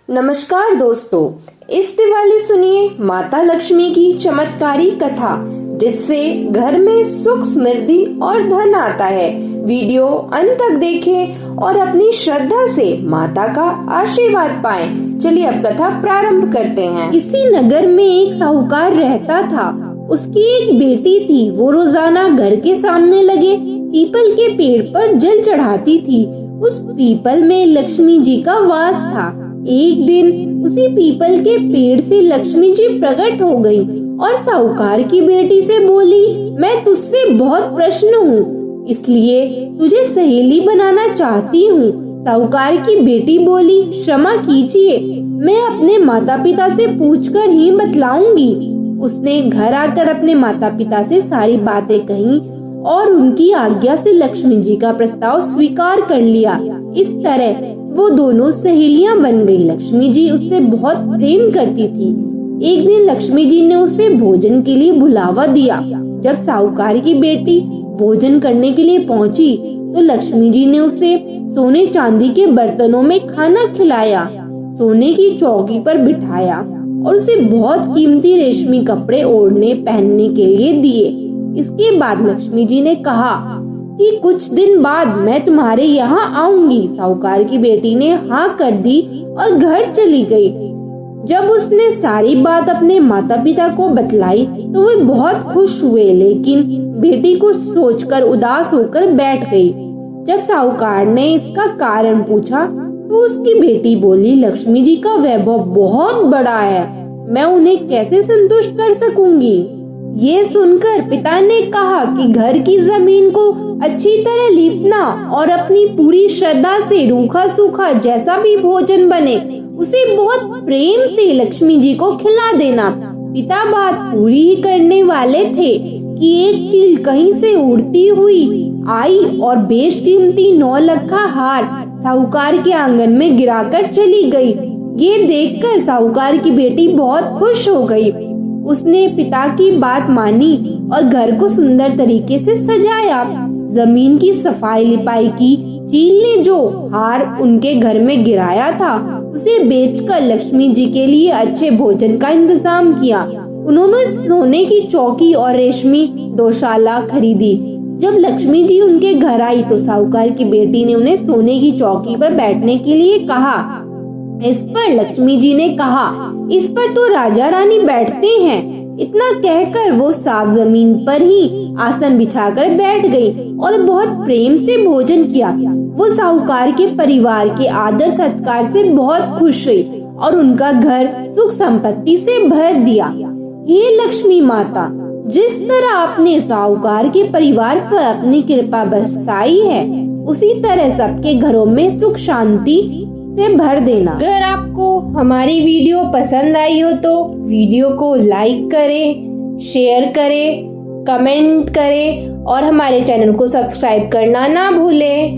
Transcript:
नमस्कार दोस्तों, इस दिवाली सुनिए माता लक्ष्मी की चमत्कारी कथा जिससे घर में सुख समृद्धि और धन आता है। वीडियो अंत तक देखें और अपनी श्रद्धा से माता का आशीर्वाद पाएं। चलिए अब कथा प्रारंभ करते हैं। किसी नगर में एक साहूकार रहता था। उसकी एक बेटी थी। वो रोजाना घर के सामने लगे पीपल के पेड़ पर जल चढ़ाती थी। उस पीपल में लक्ष्मी जी का वास था। एक दिन उसी पीपल के पेड़ से लक्ष्मी जी प्रकट हो गई और साहूकार की बेटी से बोली, मैं तुझसे बहुत प्रसन्न हूँ, इसलिए तुझे सहेली बनाना चाहती हूँ। साहूकार की बेटी बोली, क्षमा कीजिए, मैं अपने माता पिता से पूछकर ही बतलाऊंगी। उसने घर आकर अपने माता पिता से सारी बातें कही और उनकी आज्ञा से लक्ष्मी जी का प्रस्ताव स्वीकार कर लिया। इस तरह वो दोनों सहेलियां बन गई। लक्ष्मी जी उससे बहुत प्रेम करती थी। एक दिन लक्ष्मी जी ने उसे भोजन के लिए बुलावा दिया। जब साहूकार की बेटी भोजन करने के लिए पहुंची तो लक्ष्मी जी ने उसे सोने चांदी के बर्तनों में खाना खिलाया, सोने की चौकी पर बिठाया और उसे बहुत कीमती रेशमी कपड़े ओढ़ने पहनने के लिए दिए। इसके बाद लक्ष्मी जी ने कहा कि कुछ दिन बाद मैं तुम्हारे यहाँ आऊंगी। साहूकार की बेटी ने हाँ कर दी और घर चली गई। जब उसने सारी बात अपने माता पिता को बतलाई तो वे बहुत खुश हुए, लेकिन बेटी को सोचकर उदास होकर बैठ गई। जब साहूकार ने इसका कारण पूछा तो उसकी बेटी बोली, लक्ष्मी जी का वैभव बहुत बड़ा है, मैं उन्हें कैसे संतुष्ट कर सकूंगी। ये सुनकर पिता ने कहा कि घर की जमीन को अच्छी तरह लीपना और अपनी पूरी श्रद्धा से रूखा सूखा जैसा भी भोजन बने उसे बहुत प्रेम से लक्ष्मी जी को खिला देना। पिता बात पूरी ही करने वाले थे कि एक चील कहीं से उड़ती हुई आई और बेशकीमती 9 लाख का हार साहूकार के आंगन में गिराकर चली गई। ये देखकर साहूकार की बेटी बहुत खुश हो गई। उसने पिता की बात मानी और घर को सुंदर तरीके से सजाया, जमीन की सफाई लिपाई की। चील ने जो हार उनके घर में गिराया था उसे बेचकर लक्ष्मी जी के लिए अच्छे भोजन का इंतजाम किया। उन्होंने सोने की चौकी और रेशमी दोशाला खरीदी। जब लक्ष्मी जी उनके घर आई तो साहूकार की बेटी ने उन्हें सोने की चौकी पर बैठने के लिए कहा। इस पर लक्ष्मी जी ने कहा, इस पर तो राजा रानी बैठते हैं। इतना कहकर वो साफ जमीन पर ही आसन बिछाकर बैठ गई और बहुत प्रेम से भोजन किया। वो साहूकार के परिवार के आदर सत्कार से बहुत खुश हुई और उनका घर सुख संपत्ति से भर दिया। हे लक्ष्मी माता, जिस तरह आपने साहूकार के परिवार पर अपनी कृपा बरसाई है उसी तरह सबके घरों में सुख शांति से भर देना। अगर आपको हमारी वीडियो पसंद आई हो तो वीडियो को लाइक करें, शेयर करें, कमेंट करें और हमारे चैनल को सब्सक्राइब करना ना भूलें।